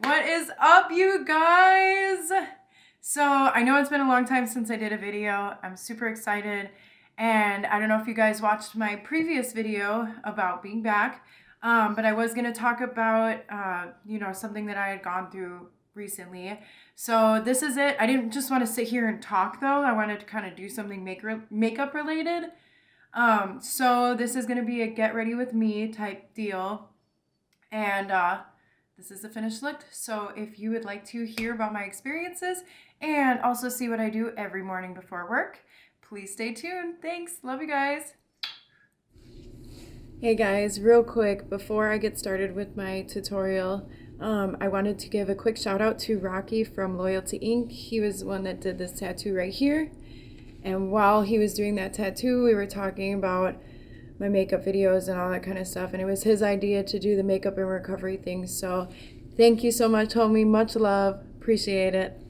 What is up, you guys? So I know it's been a long time since I did a video. I'm super excited, and I don't know if you guys watched my previous video about being back, but I was going to talk about something that I had gone through recently. So this is it. I didn't just want to sit here and talk though. I wanted to kind of do something makeup related. So this is going to be a get ready with me type deal, and this is the finished look. So if you would like to hear about my experiences and also see what I do every morning before work, please stay tuned. Thanks. Love you guys. Hey guys, real quick before I get started with my tutorial, I wanted to give a quick shout out to Rocky from Loyalty Inc. He was the one that did this tattoo right here. And while he was doing that tattoo, we were talking about my makeup videos and all that kind of stuff, and it was his idea to do the makeup and recovery thing. So thank you so much, homie. Much love. Appreciate it.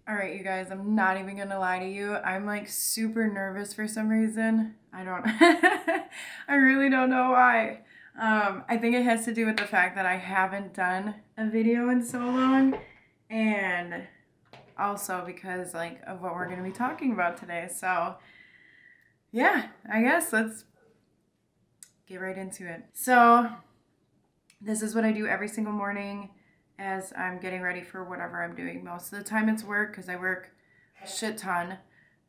All right, you guys, I'm not even gonna lie to you. I'm like super nervous for some reason. I really don't know why. I think it has to do with the fact that I haven't done a video in so long, and also because like of what we're gonna be talking about today. So yeah, I guess let's get right into it. So this is what I do every single morning as I'm getting ready for whatever I'm doing. Most of the time it's work because I work a shit ton.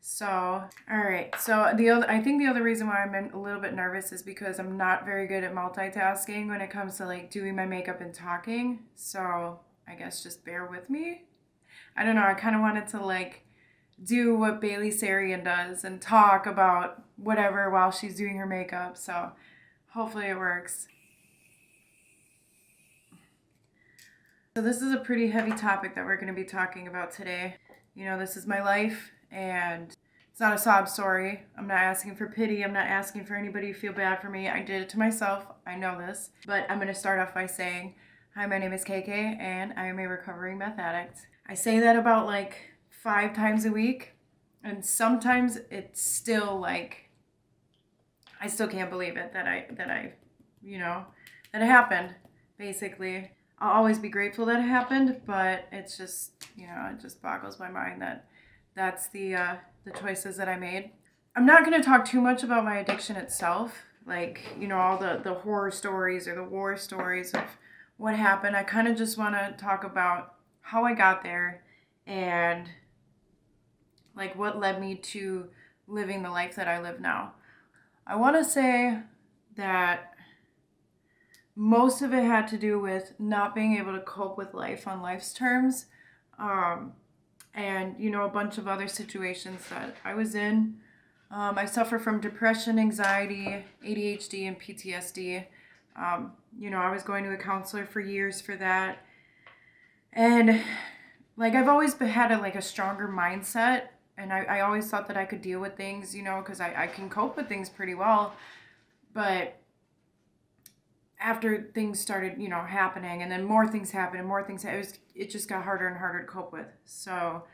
So, all right. So I think the other reason why I'm a little bit nervous is because I'm not very good at multitasking when it comes to like doing my makeup and talking. So I guess just bear with me. I don't know. I kind of wanted to like do what Bailey Sarian does and talk about whatever while she's doing her makeup. So hopefully it works. So this is a pretty heavy topic that we're going to be talking about today. You know, this is my life, and it's not a sob story. I'm not asking for pity. I'm not asking for anybody to feel bad for me. I did it to myself. I know this. But I'm going to start off by saying, hi, my name is KK, and I am a recovering meth addict. I say that about like 5 times a week, and sometimes it's still like, I still can't believe it that it happened, basically. I'll always be grateful that it happened, but it's just, it just boggles my mind that that's the choices that I made. I'm not going to talk too much about my addiction itself, like, all the horror stories or the war stories of what happened. I kind of just want to talk about how I got there and like what led me to living the life that I live now. I want to say that most of it had to do with not being able to cope with life on life's terms, and a bunch of other situations that I was in. I suffer from depression, anxiety, ADHD, and PTSD. I was going to a counselor for years for that, and like I've always had a stronger mindset. And I always thought that I could deal with things, because I can cope with things pretty well. But after things started, happening, and then more things happened and more things, it just got harder and harder to cope with. So,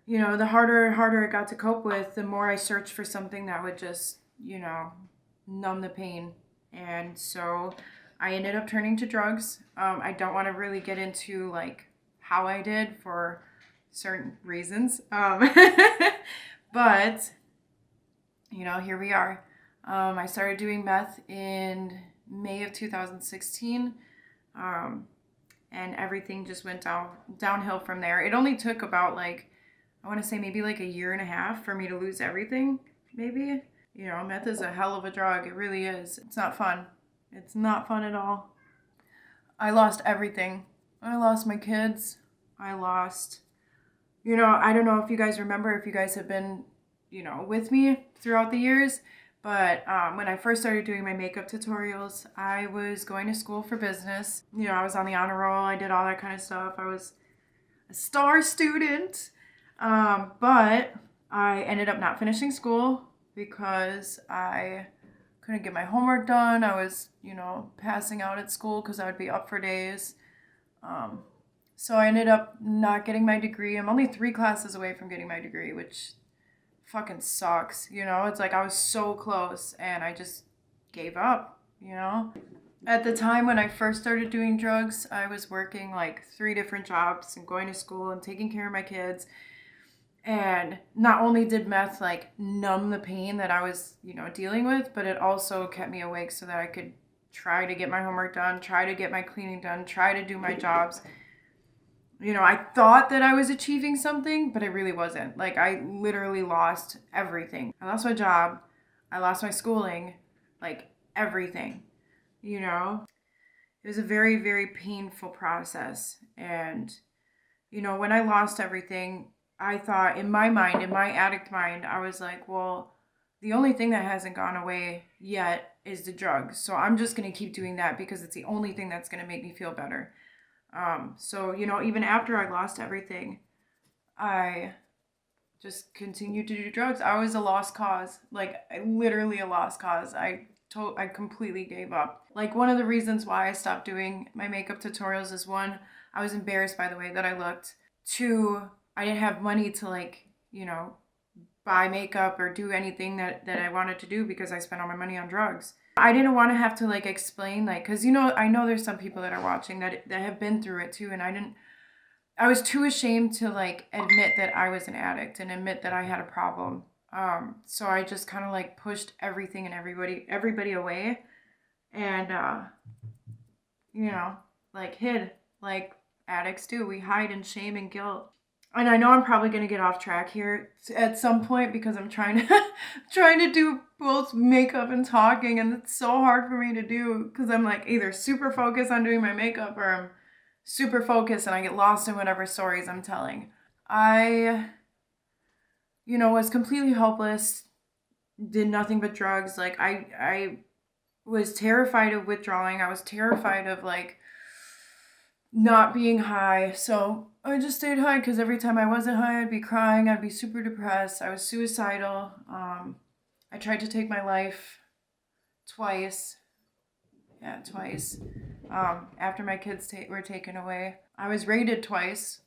the harder and harder it got to cope with, the more I searched for something that would just, numb the pain. And so I ended up turning to drugs. I don't want to really get into like how I did for certain reasons, but here we are. I started doing meth in May of 2016, and everything just went downhill from there. It only took about I want to say maybe like a year and a half for me to lose everything, maybe. Meth is a hell of a drug. It really is. It's not fun. It's not fun at all. I lost everything. I lost my kids. I lost, I don't know if you guys remember, if you guys have been, with me throughout the years, but when I first started doing my makeup tutorials, I was going to school for business. I was on the honor roll. I did all that kind of stuff. I was a star student, but I ended up not finishing school because I couldn't get my homework done. I was, passing out at school because I would be up for days. So I ended up not getting my degree. I'm only 3 classes away from getting my degree, which fucking sucks. It's like I was so close and I just gave up, At the time when I first started doing drugs, I was working like 3 different jobs and going to school and taking care of my kids. And not only did meth like numb the pain that I was, dealing with, but it also kept me awake so that I could try to get my homework done, try to get my cleaning done, try to do my jobs. I thought that I was achieving something, but it really wasn't. Like, I literally lost everything. I lost my job. I lost my schooling. Like, everything, It was a very, very painful process. And, when I lost everything, I thought in my mind, in my addict mind, I was like, well, the only thing that hasn't gone away yet is the drugs. So I'm just going to keep doing that because it's the only thing that's going to make me feel better. So, even after I lost everything, I just continued to do drugs. I was a lost cause, like literally a lost cause. I completely gave up. Like, one of the reasons why I stopped doing my makeup tutorials is, 1, I was embarrassed by the way that I looked. 2, I didn't have money to buy makeup or do anything that I wanted to do because I spent all my money on drugs. I didn't want to have to explain, because I know there's some people that are watching that have been through it too, and I was too ashamed to admit that I was an addict and admit that I had a problem. So I just kind of pushed everything and everybody away, and hid like addicts do. We hide in shame and guilt. And I know I'm probably going to get off track here at some point because I'm trying to do both makeup and talking, and it's so hard for me to do because I'm either super focused on doing my makeup or I'm super focused and I get lost in whatever stories I'm telling. I, was completely helpless, did nothing but drugs. I was terrified of withdrawing. I was terrified of not being high. So I just stayed high because every time I wasn't high, I'd be crying. I'd be super depressed. I was suicidal. I tried to take my life twice. Yeah, twice. After my kids were taken away. I was raided twice.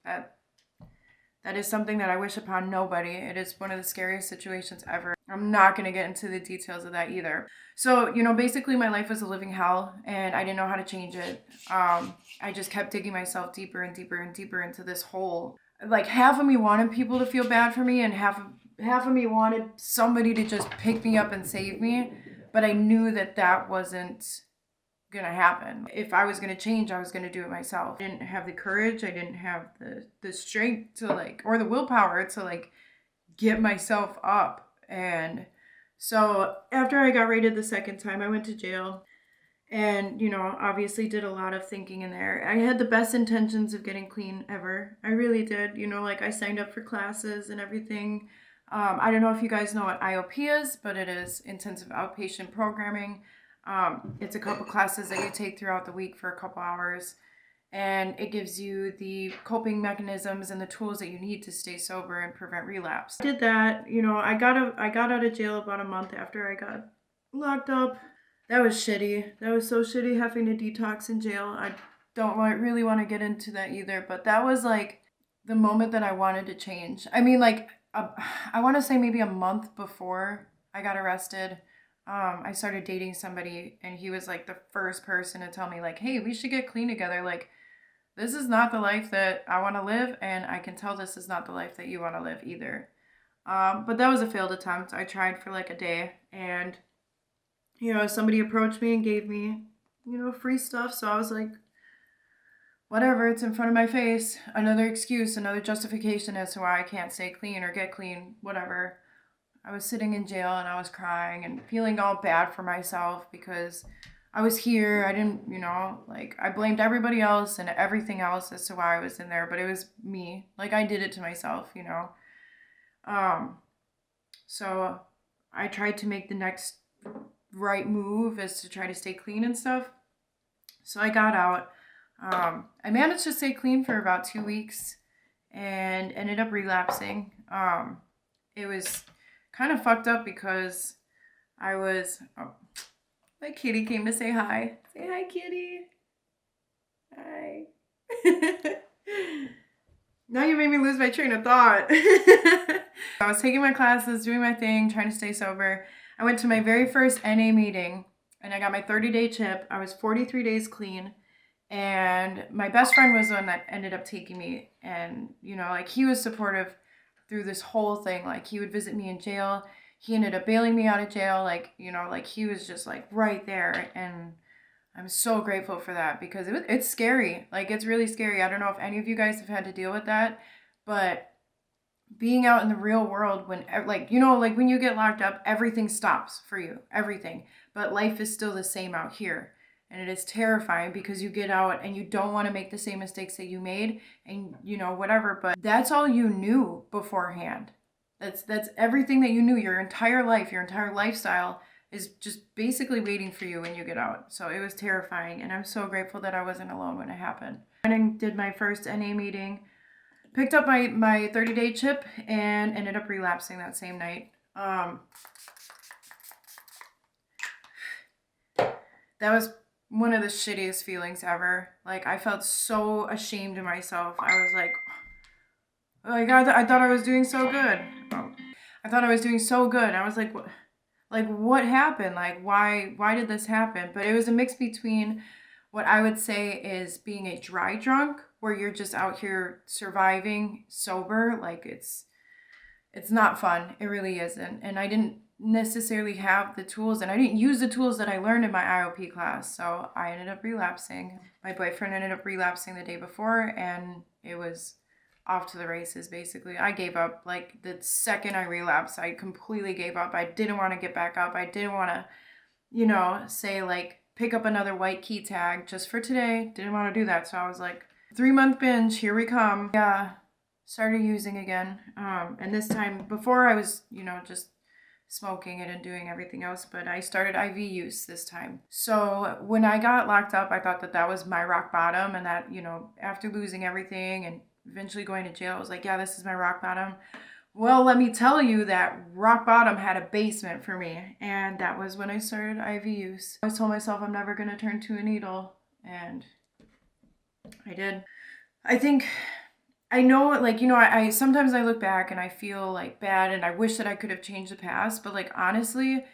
That is something that I wish upon nobody. It is one of the scariest situations ever. I'm not going to get into the details of that either. So, basically my life was a living hell and I didn't know how to change it. I just kept digging myself deeper and deeper and deeper into this hole. Half of me wanted people to feel bad for me and half of me wanted somebody to just pick me up and save me. But I knew that wasn't gonna happen. If I was gonna change, I was gonna do it myself. I didn't have the courage, I didn't have the strength to or the willpower to get myself up. And so after I got raided the second time, I went to jail and obviously did a lot of thinking in there. I had the best intentions of getting clean ever. I really did. I signed up for classes and everything. I don't know if you guys know what IOP is, but it is intensive outpatient programming. It's a couple classes that you take throughout the week for a couple hours, and it gives you the coping mechanisms and the tools that you need to stay sober and prevent relapse. I did that. I got out of jail about a month after I got locked up. That was shitty. That was so shitty having to detox in jail. I don't really want to get into that either, but that was the moment that I wanted to change. I mean, I want to say maybe a month before I got arrested, I started dating somebody, and he was the first person to tell me hey, we should get clean together. This is not the life that I want to live, and I can tell this is not the life that you want to live either. But that was a failed attempt. I tried for a day, and somebody approached me and gave me free stuff, so I was whatever, it's in front of my face. Another excuse, another justification as to why I can't stay clean or get clean, whatever. I was sitting in jail and I was crying and feeling all bad for myself because I was here. I didn't, I blamed everybody else and everything else as to why I was in there, but it was me. I did it to myself, So I tried to make the next right move is to try to stay clean and stuff. So I got out. I managed to stay clean for about 2 weeks and ended up relapsing. It was kind of fucked up because my kitty came to say hi. Say hi, kitty. Hi. Now you made me lose my train of thought. I was taking my classes, doing my thing, trying to stay sober. I went to my very first NA meeting, and I got my 30-day chip. I was 43 days clean. And my best friend was the one that ended up taking me. And, you know, like he was supportive through this whole thing. Like he would visit me in jail. He ended up bailing me out of jail. Like, you know, like he was just like right there. And I'm so grateful for that because it's scary. Like it's really scary. I don't know if any of you guys have had to deal with that, but being out in the real world when like, you know, like when you get locked up, everything stops for you, everything. But life is still the same out here. And it is terrifying because you get out and you don't want to make the same mistakes that you made and, you know, whatever. But that's all you knew beforehand. That's everything that you knew. Your entire life, your entire lifestyle is just basically waiting for you when you get out. So it was terrifying. And I'm so grateful that I wasn't alone when it happened. I did my first NA meeting, picked up my 30-day chip, and ended up relapsing that same night. That was one of the shittiest feelings ever. Like, I felt so ashamed of myself. I was like, oh my God, I thought I was doing so good. I thought I was doing so good. I was like, what happened? Like, why did this happen? But it was a mix between what I would say is being a dry drunk, where you're just out here surviving sober. Like, it's not fun. It really isn't. And I didn't necessarily have the tools, and I didn't use the tools that I learned in my IOP class. So I ended up relapsing. My boyfriend ended up relapsing the day before, and it was off to the races, basically. I gave up. Like, the second I relapsed, I completely gave up. I didn't want to get back up. I didn't want to, you know, say, like, pick up another white key tag just for today. Didn't want to do that. So I was like, 3-month binge, here we come. Yeah, started using again. And this time, before I was, you know, just smoking it and doing everything else, but I started IV use this time. So when I got locked up, I thought that was my rock bottom, and that, you know, after losing everything and eventually going to jail, I was like, yeah, this is my rock bottom. Well, let me tell you that rock bottom had a basement for me, and that was when I started IV use. I told myself I'm never going to turn to a needle, and I did. I think, I know, like, you know, I sometimes I look back and I feel like bad and I wish that I could have changed the past, but like, honestly,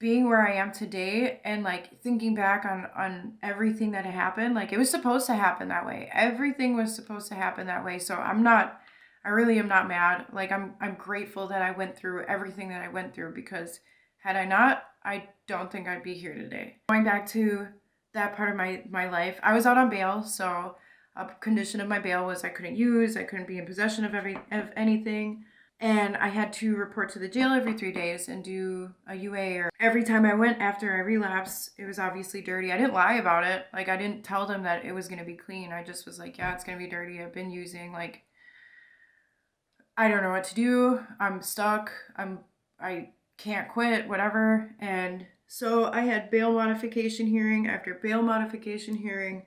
being where I am today and like thinking back on everything that had happened, like it was supposed to happen that way. Everything was supposed to happen that way. So I really am not mad. Like, I'm grateful that I went through everything that I went through, because had I not, I don't think I'd be here today. Going back to that part of my life, I was out on bail. So a condition of my bail was I couldn't be in possession of anything. And I had to report to the jail every 3 days and do a UA. Or every time I went after I relapsed, it was obviously dirty. I didn't lie about it. Like, I didn't tell them that it was going to be clean. I just was like, yeah, it's going to be dirty. I've been using, like, I don't know what to do. I'm stuck. I can't quit, whatever. And so I had bail modification hearing after bail modification hearing.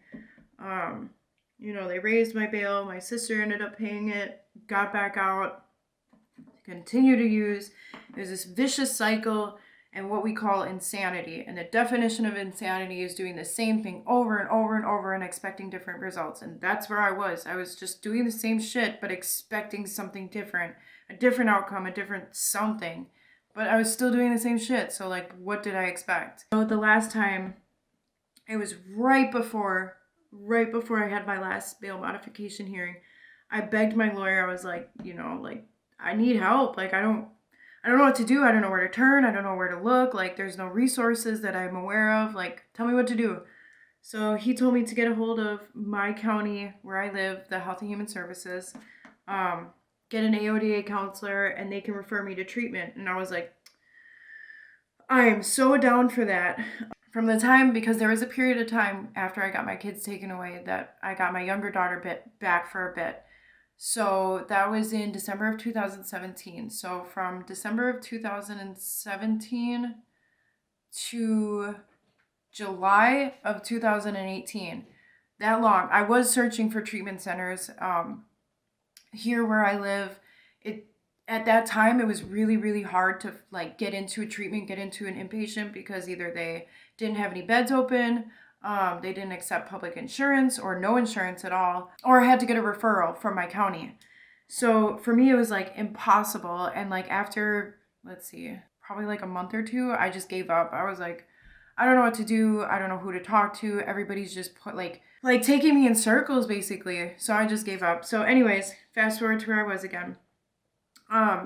You know, they raised my bail. My sister ended up paying it, got back out, continue to use. There's this vicious cycle and what we call insanity. And the definition of insanity is doing the same thing over and over and over and expecting different results. And that's where I was. I was just doing the same shit, but expecting something different, a different outcome, a different something. But I was still doing the same shit. So, like, what did I expect? So the last time, it was right before I had my last bail modification hearing, I begged my lawyer. I was like, you know, like, I need help. Like, I don't know what to do. I don't know where to turn. I don't know where to look. Like, there's no resources that I'm aware of. Like, tell me what to do. So he told me to get a hold of my county where I live, the Health and Human Services, get an AODA counselor, and they can refer me to treatment. And I was like, I am so down for that. From the time, because there was a period of time after I got my kids taken away that I got my younger daughter back for a bit. So that was in December of 2017. So from December of 2017 to July of 2018, that long, I was searching for treatment centers. Here where I live, at that time, it was really, really hard to like get into an inpatient, because either they didn't have any beds open, they didn't accept public insurance or no insurance at all, or I had to get a referral from my county. So for me, it was like impossible. And like after, let's see, probably like a month or two, I just gave up. I was like, I don't know what to do. I don't know who to talk to. Everybody's just like taking me in circles basically. So I just gave up. So anyways, fast forward to where I was again.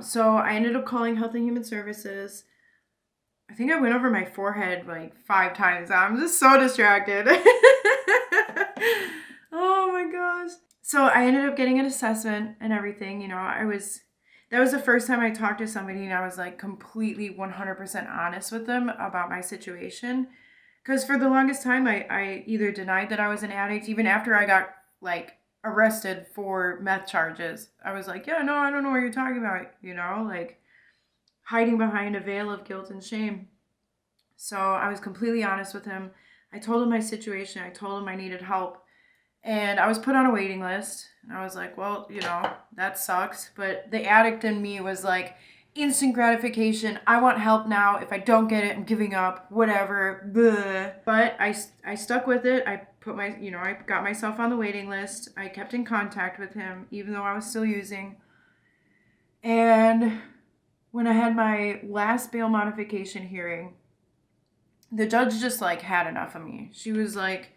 So I ended up calling Health and Human Services. I think I went over my forehead like 5 times. I'm just so distracted. Oh my gosh. So I ended up getting an assessment and everything. You know, that was the first time I talked to somebody and I was like completely 100% honest with them about my situation. Because for the longest time, I either denied that I was an addict, even after I got like arrested for meth charges. I was like, yeah, no, I don't know what you're talking about, you know, like hiding behind a veil of guilt and shame. So I was completely honest with him. I told him my situation. I told him I needed help. And I was put on a waiting list. And I was like, well, you know, that sucks. But the addict in me was like, instant gratification. I want help now. If I don't get it, I'm giving up. Whatever. Blah. But I stuck with it. I got myself on the waiting list. I kept in contact with him, even though I was still using. And when I had my last bail modification hearing, the judge just like had enough of me. She was like,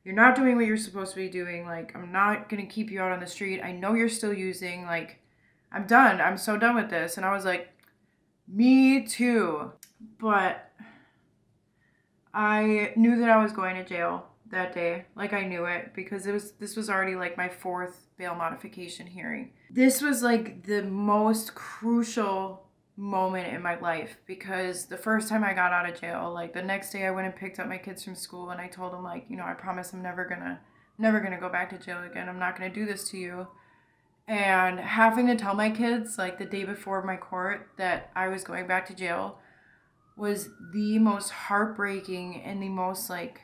you're not doing what you're supposed to be doing. Like, I'm not going to keep you out on the street. I know you're still using. Like, I'm done. I'm so done with this. And I was like, me too. But I knew that I was going to jail that day. Like, I knew it because this was already like my 4th bail modification hearing. This was like the most crucial moment in my life because the first time I got out of jail, like the next day I went and picked up my kids from school and I told them like, you know, I promise I'm never gonna go back to jail again. I'm not gonna do this to you. And having to tell my kids like the day before my court that I was going back to jail was the most heartbreaking and the most like,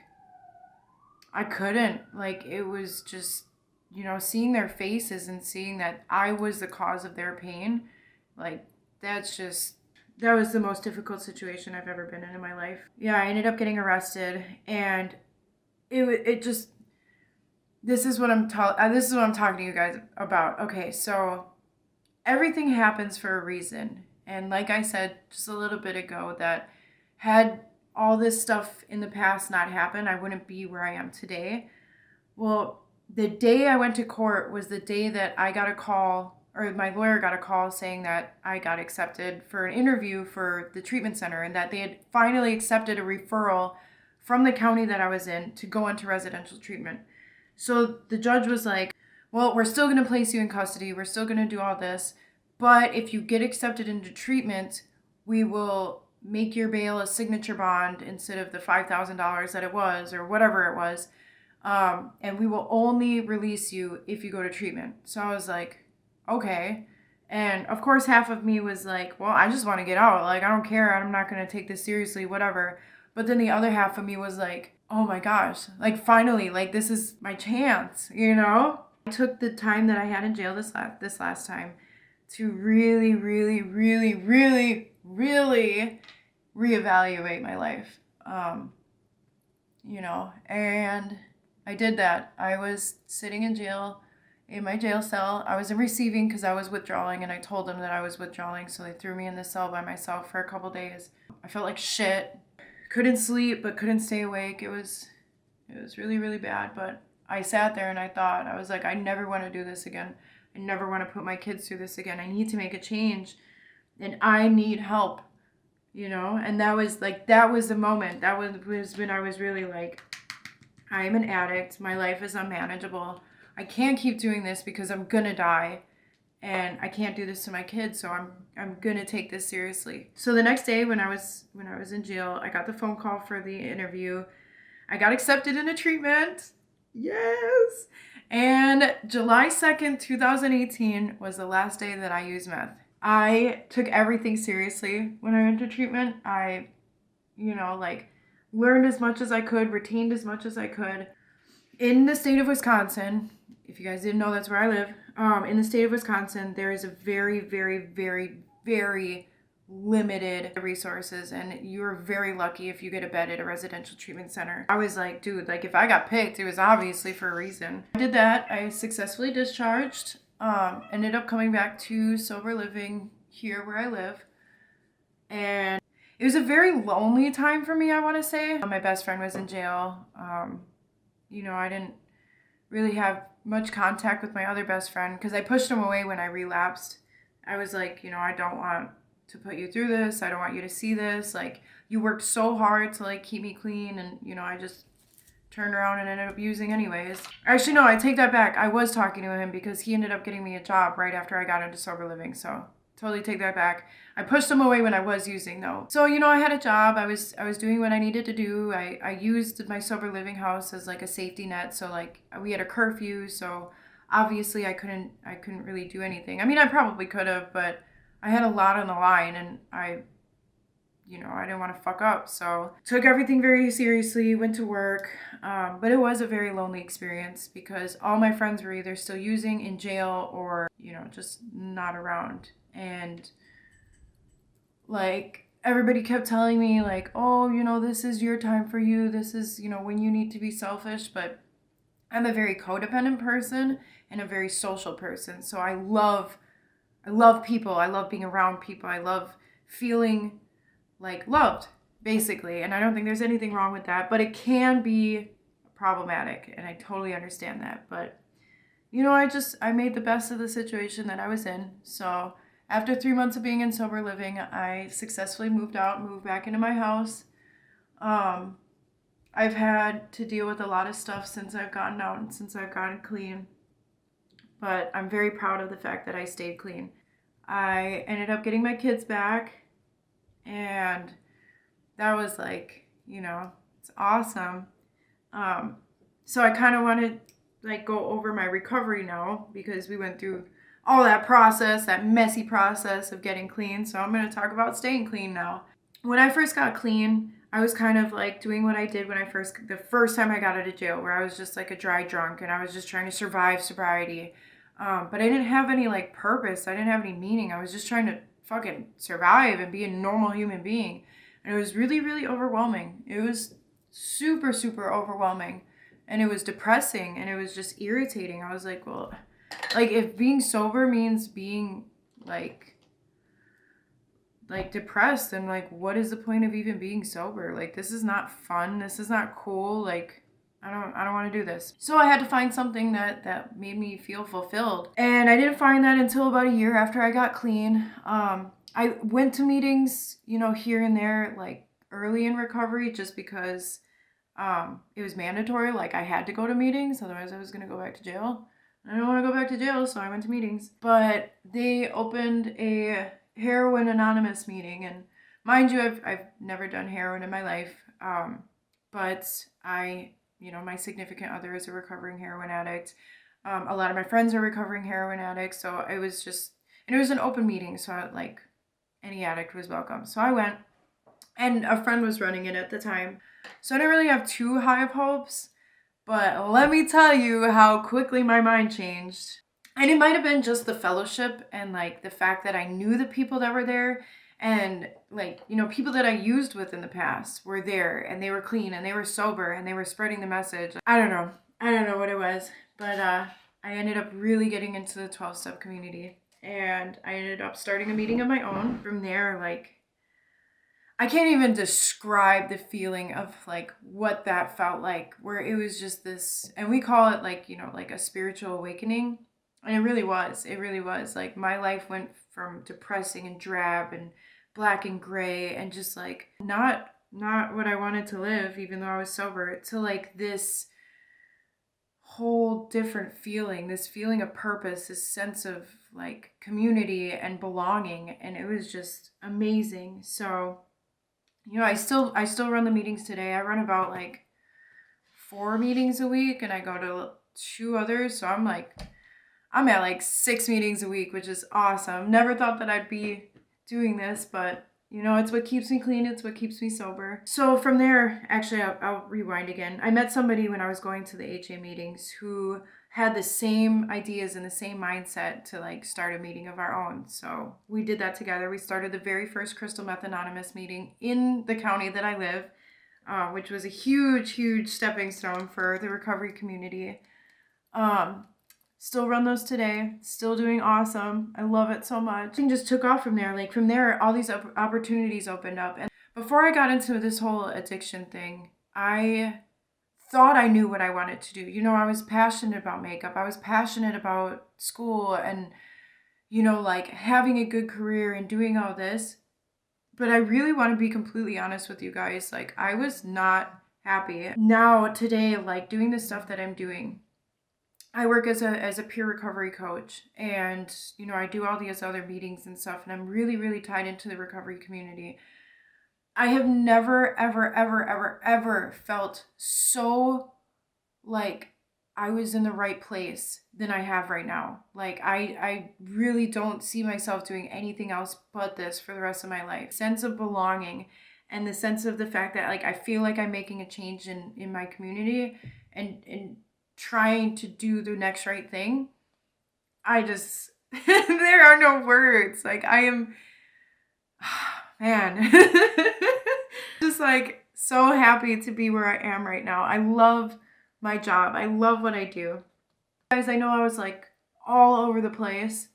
I couldn't, like, it was just, you know, seeing their faces and seeing that I was the cause of their pain, like, that was the most difficult situation I've ever been in my life. Yeah, I ended up getting arrested, and this is what I'm talking to you guys about. Okay, so everything happens for a reason. And like I said just a little bit ago, that had all this stuff in the past not happened, I wouldn't be where I am today. Well, the day I went to court was the day that I got a call, or my lawyer got a call saying that I got accepted for an interview for the treatment center and that they had finally accepted a referral from the county that I was in to go into residential treatment. So the judge was like, well, we're still going to place you in custody. We're still going to do all this. But if you get accepted into treatment, we will make your bail a signature bond instead of the $5,000 that it was or whatever it was. And we will only release you if you go to treatment. So I was like, okay. And of course, half of me was like, well, I just want to get out. Like, I don't care. I'm not going to take this seriously, whatever. But then the other half of me was like, oh my gosh, like finally, like this is my chance, you know? I took the time that I had in jail this last time to really, really, really, really, really reevaluate my life. You know, and I did that. I was sitting in jail, in my jail cell. I was in receiving because I was withdrawing, and I told them that I was withdrawing, so they threw me in the cell by myself for a couple days. I felt like shit. Couldn't sleep, but couldn't stay awake. It was really, really bad, but I sat there and I was like, I never want to do this again. I never want to put my kids through this again. I need to make a change, and I need help, you know? And that was the moment. That was when I was really like, I am an addict. My life is unmanageable. I can't keep doing this because I'm gonna die, and I can't do this to my kids, so I'm gonna take this seriously. So the next day when I was in jail, I got the phone call for the interview. I got accepted into treatment. Yes. And July 2nd, 2018 was the last day that I used meth. I took everything seriously when I went to treatment. I, learned as much as I could, retained as much as I could. In the state of Wisconsin, if you guys didn't know, that's where I live. In the state of Wisconsin, there is a very, very, very, very limited resources, and you're very lucky if you get a bed at a residential treatment center. I was like, dude, like if I got picked, it was obviously for a reason. I did that. I successfully discharged, ended up coming back to sober living here where I live. And it was a very lonely time for me, I want to say. My best friend was in jail. You know, I didn't really have much contact with my other best friend because I pushed him away when I relapsed. I was like, you know, I don't want to put you through this. I don't want you to see this. Like, you worked so hard to like keep me clean, and you know, I just turned around and ended up using anyways. Actually, no, I take that back. I was talking to him because he ended up getting me a job right after I got into sober living. So totally take that back. I pushed him away when I was using though. So, you know, I had a job. I was doing what I needed to do. I used my sober living house as like a safety net. So like we had a curfew. So obviously I couldn't really do anything. I mean, I probably could have, but I had a lot on the line, and I didn't want to fuck up. So took everything very seriously, went to work. But it was a very lonely experience because all my friends were either still using, in jail, or, you know, just not around. And like everybody kept telling me like, oh, you know, this is your time for you. This is, you know, when you need to be selfish. But I'm a very codependent person and a very social person. So I love people. I love being around people. I love feeling like loved, basically. And I don't think there's anything wrong with that, but it can be problematic, and I totally understand that. But you know, I made the best of the situation that I was in. So after 3 months of being in sober living, I successfully moved back into my house. I've had to deal with a lot of stuff since I've gotten out and since I've gotten clean, but I'm very proud of the fact that I stayed clean. I ended up getting my kids back, and that was like, you know, it's awesome. So I kind of want to like go over my recovery now because we went through all that process, that messy process of getting clean. So I'm going to talk about staying clean now. When I first got clean, I was kind of like doing what I did when the first time I got out of jail, where I was just like a dry drunk and I was just trying to survive sobriety. But I didn't have any like purpose. I didn't have any meaning. I was just trying to fucking survive and be a normal human being. And it was really, really overwhelming. It was super, super overwhelming. And it was depressing, and it was just irritating. I was like, well, like if being sober means being like depressed, then like what is the point of even being sober? Like, this is not fun. This is not cool. Like, I don't want to do this. So I had to find something that made me feel fulfilled. And I didn't find that until about a year after I got clean. I went to meetings, you know, here and there, like early in recovery, just because it was mandatory. Like, I had to go to meetings, otherwise I was going to go back to jail. I don't want to go back to jail, so I went to meetings. But they opened a heroin anonymous meeting, and mind you, I've never done heroin in my life. But my significant other is a recovering heroin addict. A lot of my friends are recovering heroin addicts, so it was an open meeting, so like any addict was welcome. So I went, and a friend was running it at the time. So I didn't really have too high of hopes, but let me tell you how quickly my mind changed. And it might have been just the fellowship and like the fact that I knew the people that were there, and like, you know, people that I used with in the past were there, and they were clean and they were sober and they were spreading the message. I don't know what it was, but I ended up really getting into the 12-step community, and I ended up starting a meeting of my own. From there, like, I can't even describe the feeling of like what that felt like, where it was just this, and we call it like, you know, like a spiritual awakening. And it really was like my life went from depressing and drab and black and gray and just like not what I wanted to live, even though I was sober, to like this whole different feeling, this feeling of purpose, this sense of like community and belonging. And it was just amazing. So, you know, I still run the meetings today. I run about like 4 meetings a week, and I go to 2 others. So I'm at like 6 meetings a week, which is awesome. Never thought that I'd be doing this, but you know, it's what keeps me clean. It's what keeps me sober. So from there, actually, I'll rewind again. I met somebody when I was going to the HA meetings who had the same ideas and the same mindset to like start a meeting of our own. So we did that together. We started the very first Crystal Meth Anonymous meeting in the county that I live, which was a huge, huge stepping stone for the recovery community. Still run those today. Still doing awesome. I love it so much. And just took off from there. Like from there, all these opportunities opened up. Before I got into this whole addiction thing, I thought I knew what I wanted to do. You know, I was passionate about makeup. I was passionate about school and, you know, like having a good career and doing all this. But I really want to be completely honest with you guys. Like, I was not happy. Now, today, like doing the stuff that I'm doing, I work as a peer recovery coach, and, you know, I do all these other meetings and stuff, and I'm really, really tied into the recovery community. I have never, ever, ever, ever, ever felt so like I was in the right place than I have right now. Like, I really don't see myself doing anything else but this for the rest of my life. Sense of belonging and the sense of the fact that, like, I feel like I'm making a change in my community and trying to do the next right thing. I just, there are no words. Like, I am, man, just like so happy to be where I am right now. I love my job. I love what I do. Guys, I know I was like all over the place,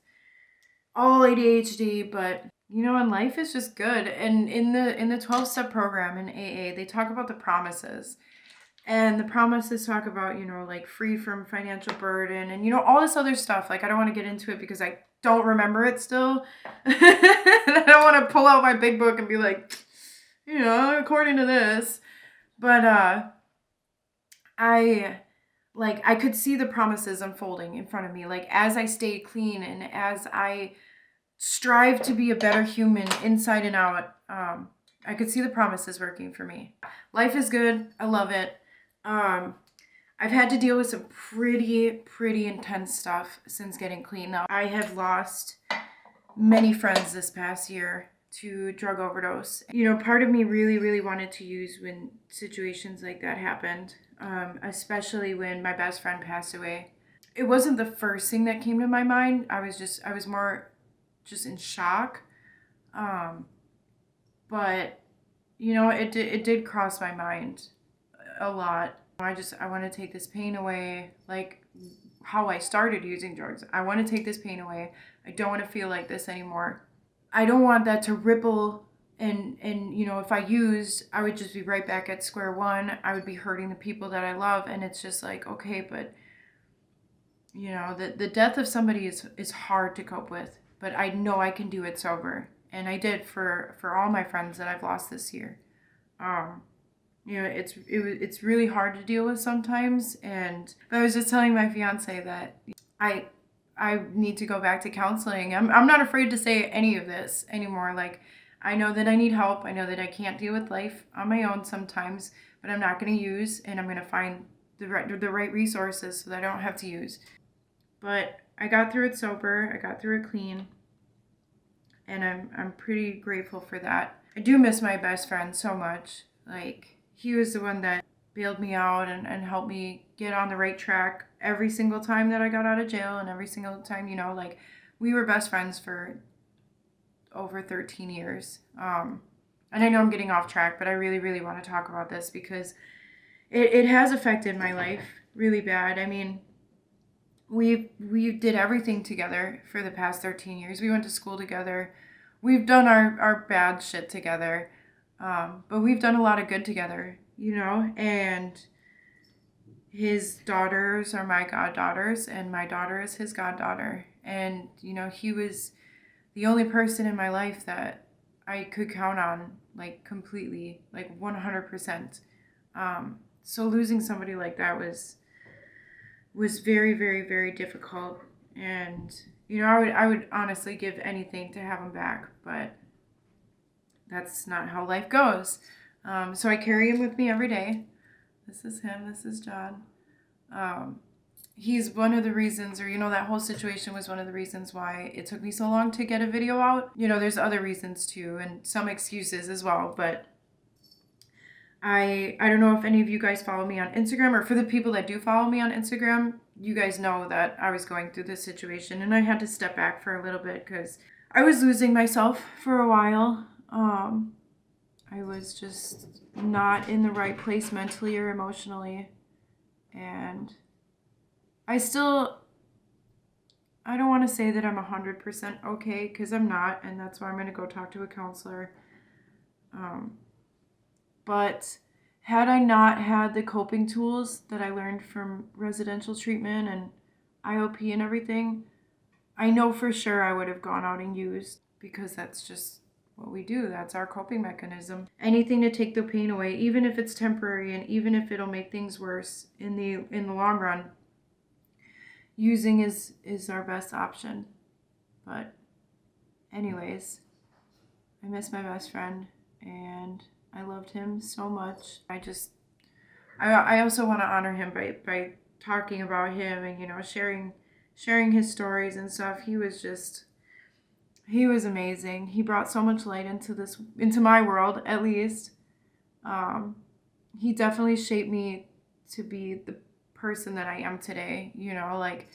all ADHD, but you know, and life is just good. And in the 12-step program in AA, they talk about the promises. And the promises talk about, you know, like free from financial burden and, you know, all this other stuff. Like, I don't want to get into it because I don't remember it still. I don't want to pull out my big book and be like, you know, according to this. But I could see the promises unfolding in front of me. Like, as I stayed clean and as I strive to be a better human inside and out, I could see the promises working for me. Life is good. I love it. I've had to deal with some pretty intense stuff since getting clean. Now, I have lost many friends this past year to drug overdose. You know, part of me really wanted to use when situations like that happened, especially when my best friend passed away. It wasn't the first thing that came to my mind. I was more just in shock. But you know, it did cross my mind a lot. I want to take this pain away, like how I started using drugs. I want to take this pain away. I don't want to feel like this anymore. I don't want that to ripple and you know, if I used, I would just be right back at square one. I would be hurting the people that I love, and it's just like, okay, but you know, the death of somebody is hard to cope with, but I know I can do it sober. And I did for all my friends that I've lost this year. You know, it's really hard to deal with sometimes. And I was just telling my fiance that I need to go back to counseling. I'm not afraid to say any of this anymore. Like, I know that I need help. I know that I can't deal with life on my own sometimes, but I'm not going to use, and I'm going to find the right resources so that I don't have to use. But I got through it sober. I got through it clean. And I'm pretty grateful for that. I do miss my best friend so much. Like, he was the one that bailed me out and helped me get on the right track every single time that I got out of jail, and every single time, you know, like, we were best friends for over 13 years. And I know I'm getting off track, but I really want to talk about this because it has affected my life really bad. I mean, we did everything together for the past 13 years. We went to school together. We've done our bad shit together. But we've done a lot of good together, you know, and his daughters are my goddaughters, and my daughter is his goddaughter. And, you know, he was the only person in my life that I could count on, like, completely, like 100%. So losing somebody like that was very difficult. And, you know, I would honestly give anything to have him back, but that's not how life goes. So I carry him with me every day. This is him. This is John. He's one of the reasons, or, you know, that whole situation was one of the reasons why it took me so long to get a video out. You know, there's other reasons too, and some excuses as well, but I don't know if any of you guys follow me on Instagram, or for the people that do follow me on Instagram, you guys know that I was going through this situation, and I had to step back for a little bit because I was losing myself for a while. I was just not in the right place mentally or emotionally. And I don't want to say that I'm 100% okay, because I'm not, and that's why I'm going to go talk to a counselor. But had I not had the coping tools that I learned from residential treatment and IOP and everything, I know for sure I would have gone out and used, because that's just what we do. That's our coping mechanism. Anything to take the pain away, even if it's temporary and even if it'll make things worse in the long run. Using is our best option. But anyways, I miss my best friend and I loved him so much. I also want to honor him by talking about him and, you know, sharing his stories and stuff. He was amazing. He brought so much light into my world, at least. He definitely shaped me to be the person that I am today. You know, like,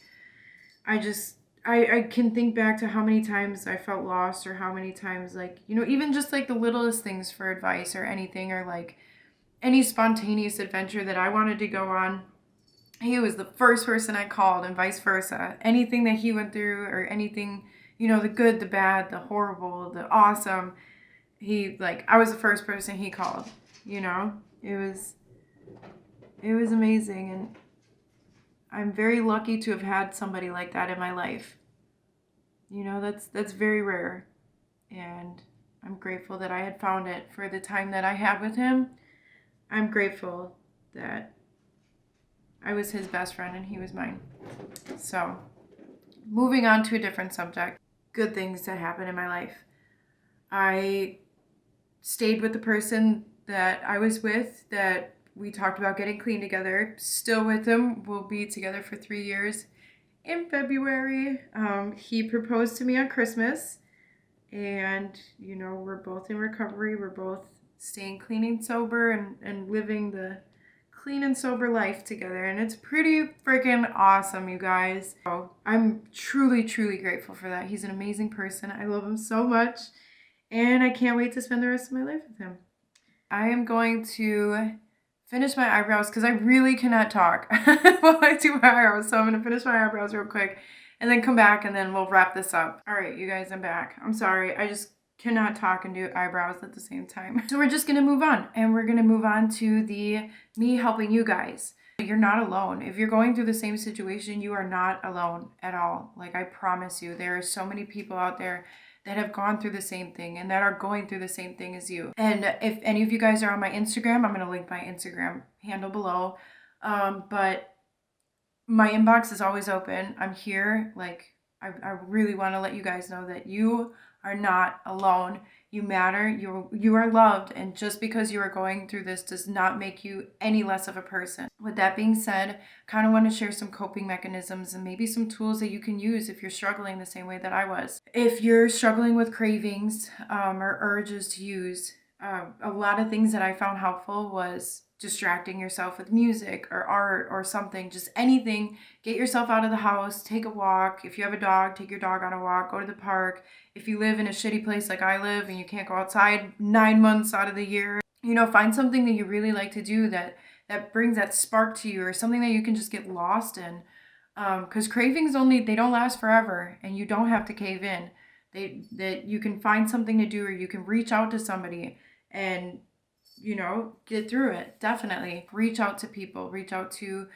I can think back to how many times I felt lost, or how many times, like, you know, even just like the littlest things for advice or anything, or like any spontaneous adventure that I wanted to go on. He was the first person I called, and vice versa. Anything that he went through, or anything, you know, the good, the bad, the horrible, the awesome, I was the first person he called, you know? It was amazing, and I'm very lucky to have had somebody like that in my life. You know, that's very rare, and I'm grateful that I had found it for the time that I had with him. I'm grateful that I was his best friend and he was mine. So, moving on to a different subject. Good things that happened in my life. I stayed with the person that I was with, that we talked about getting clean together. Still with him. We'll be together for 3 years in February. He proposed to me on Christmas. And, you know, we're both in recovery. We're both staying clean and sober and living the clean and sober life together, and it's pretty freaking awesome, you guys. So I'm truly grateful for that. He's an amazing person. I love him so much, and I can't wait to spend the rest of my life with him. I am going to finish my eyebrows because I really cannot talk while I do my eyebrows, so I'm going to finish my eyebrows real quick and then come back and then we'll wrap this up. All right, you guys, I'm back. I'm sorry, I just cannot talk and do eyebrows at the same time. So we're just gonna move on, and we're gonna move on to the me helping you guys. You're not alone. If you're going through the same situation, you are not alone at all. Like, I promise you, there are so many people out there that have gone through the same thing and that are going through the same thing as you. And if any of you guys are on my Instagram, I'm gonna link my Instagram handle below. But my inbox is always open. I'm here. Like, I really want to let you guys know that you are not alone. You matter. You are loved. And just because you are going through this does not make you any less of a person. With that being said, kind of want to share some coping mechanisms and maybe some tools that you can use if you're struggling the same way that I was. If you're struggling with cravings or urges to use, a lot of things that I found helpful was distracting yourself with music or art or something, just anything. Get yourself out of the house, take a walk. If you have a dog, take your dog on a walk, go to the park. If you live in a shitty place like I live and you can't go outside 9 months out of the year, you know, find something that you really like to do that brings that spark to you, or something that you can just get lost in. Because cravings they don't last forever, and you don't have to cave in. That you can find something to do, or you can reach out to somebody and, you know, get through it. Definitely reach out to people, reach out to,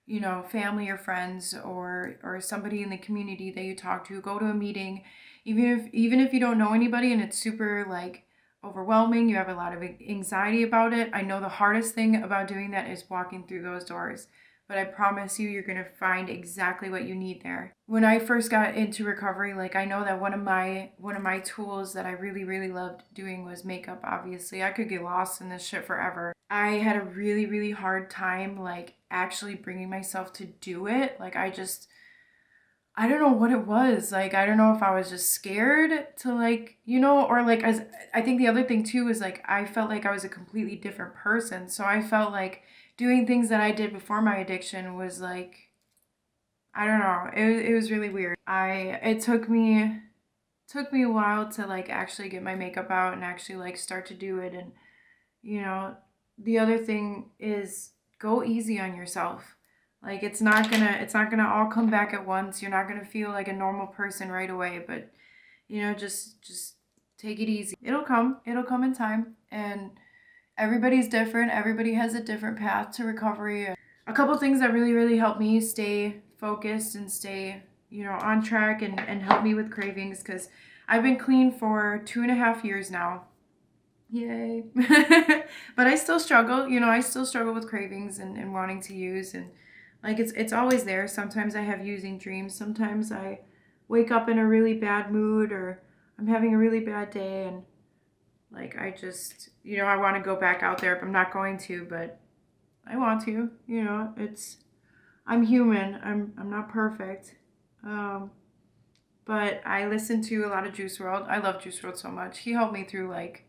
you know, family or friends, or somebody in the community that you talk to. Go to a meeting, even if you don't know anybody and it's super like overwhelming, you have a lot of anxiety about it. I know the hardest thing about doing that is walking through those doors, but I promise you're going to find exactly what you need there. When I first got into recovery, like, I know that one of my tools that I really loved doing was makeup. Obviously, I could get lost in this shit forever. I had a really hard time, like, actually bringing myself to do it. Like, I don't know what it was. Like, I don't know if I was just scared to, like, you know, or like, I think the other thing too is, like, I felt like I was a completely different person. So I felt like doing things that I did before my addiction was like, I don't know. It was really weird. It took me a while to, like, actually get my makeup out and actually, like, start to do it. And, you know, the other thing is, go easy on yourself. Like, it's not gonna all come back at once. You're not gonna feel like a normal person right away, but, you know, just take it easy. It'll come in time. And everybody's different. Everybody has a different path to recovery. A couple things that really helped me stay focused and stay, on track and help me with cravings, because I've been clean for 2.5 years now. Yay. But I still struggle, I still struggle with cravings and wanting to use, and like it's always there. Sometimes I have using dreams. Sometimes I wake up in a really bad mood, or I'm having a really bad day, and like I just, I want to go back out there, but I'm not going to, but I want to, I'm human. I'm not perfect. But I listen to a lot of Juice WRLD. I love Juice WRLD so much. He helped me through like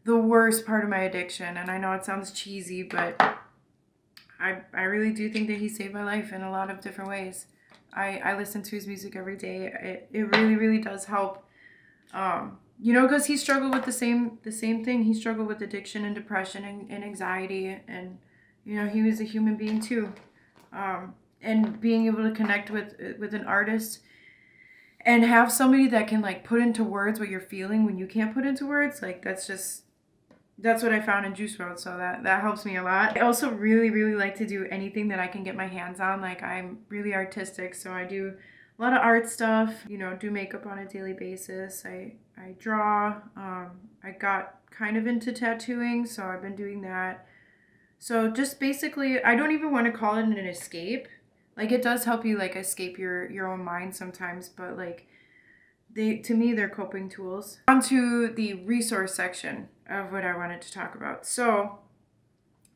the worst part of my addiction. And I know it sounds cheesy, but I really do think that he saved my life in a lot of different ways. I listen to his music every day. It really does help. Because he struggled with the same thing. He struggled with addiction and depression and anxiety. And, he was a human being too. And being able to connect with an artist and have somebody that can like put into words what you're feeling when you can't put into words, like that's what I found in Juice WRLD, so that helps me a lot. I also really like to do anything that I can get my hands on. Like I'm really artistic, so I do a lot of art stuff, do makeup on a daily basis. I draw. I got kind of into tattooing, so I've been doing that. So just basically, I don't even want to call it an escape. Like it does help you like escape your own mind sometimes, but like to me they're coping tools. On to the resource section of what I wanted to talk about. So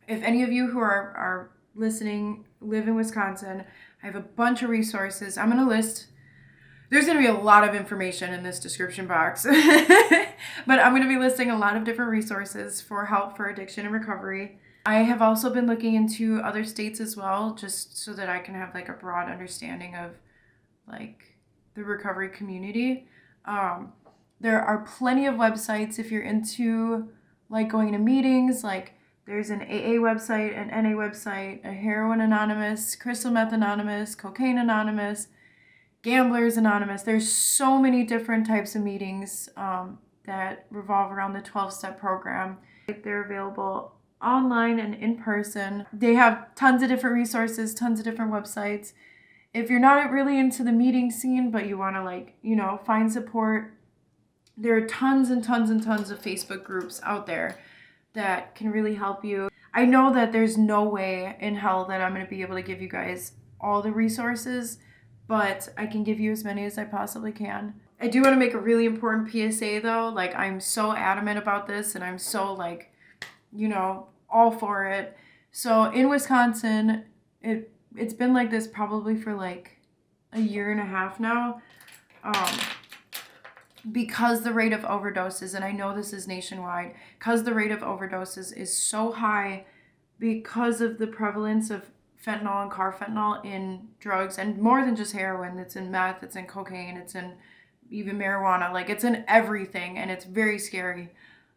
if any of you who are listening live in Wisconsin, I have a bunch of resources. I'm going to list, there's going to be a lot of information in this description box, but I'm going to be listing a lot of different resources for help for addiction and recovery. I have also been looking into other states as well, just so that I can have like a broad understanding of like the recovery community. There are plenty of websites if you're into like going to meetings. Like there's an AA website, an NA website, a Heroin Anonymous, Crystal Meth Anonymous, Cocaine Anonymous, Gamblers Anonymous. There's so many different types of meetings that revolve around the 12-step program. They're available online and in person. They have tons of different resources, tons of different websites. If you're not really into the meeting scene, but you want to like, find support, there are tons and tons and tons of Facebook groups out there that can really help you. I know that there's no way in hell that I'm going to be able to give you guys all the resources, but I can give you as many as I possibly can. I do want to make a really important PSA though. Like I'm so adamant about this, and I'm so like, all for it. So in Wisconsin, it's been like this probably for like a year and a half now. Because the rate of overdoses, and I know this is nationwide, because the rate of overdoses is so high because of the prevalence of fentanyl and carfentanil in drugs, and more than just heroin. It's in meth, it's in cocaine, it's in even marijuana. Like it's in everything, and it's very scary.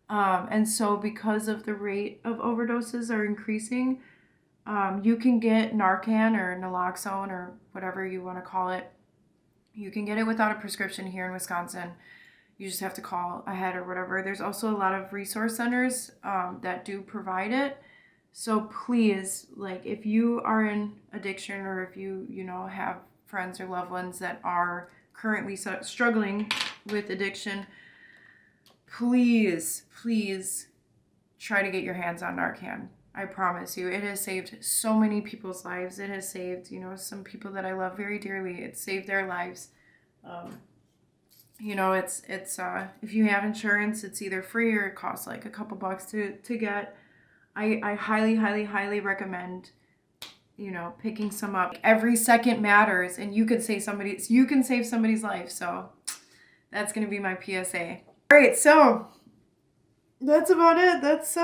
And so because of the rate of overdoses are increasing, you can get Narcan or naloxone or whatever you want to call it. You can get it without a prescription here in Wisconsin. You just have to call ahead or whatever. There's also a lot of resource centers that do provide it. So please, like if you are in addiction, or if you have friends or loved ones that are currently struggling with addiction, please try to get your hands on Narcan. I promise you, it has saved so many people's lives. It has saved, some people that I love very dearly. It saved their lives. It's if you have insurance, it's either free or it costs like a couple bucks to get. I highly recommend, picking some up. Every second matters, and you can save somebody's life. So that's going to be my PSA. All right, so that's about it. That's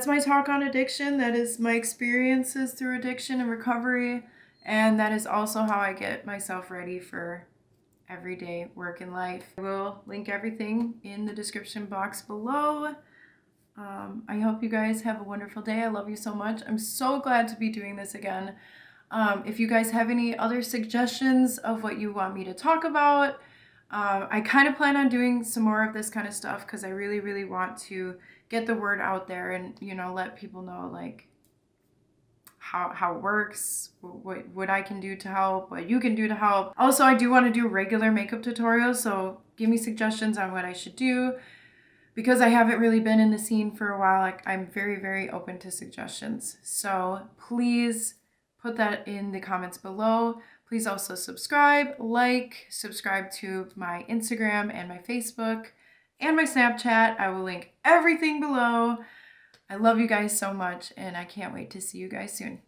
my talk on addiction. That is my experiences through addiction and recovery. And that is also how I get myself ready for everyday work and life. I will link everything in the description box below. I hope you guys have a wonderful day. I love you so much. I'm so glad to be doing this again. If you guys have any other suggestions of what you want me to talk about, I kind of plan on doing some more of this kind of stuff because I really want to get the word out there and, you know, let people know like how it works, what I can do to help, what you can do to help. Also, I do want to do regular makeup tutorials, so give me suggestions on what I should do. Because I haven't really been in the scene for a while, like I'm very, very open to suggestions. So please put that in the comments below. Please also subscribe to my Instagram and my Facebook and my Snapchat. I will link everything below. I love you guys so much, and I can't wait to see you guys soon.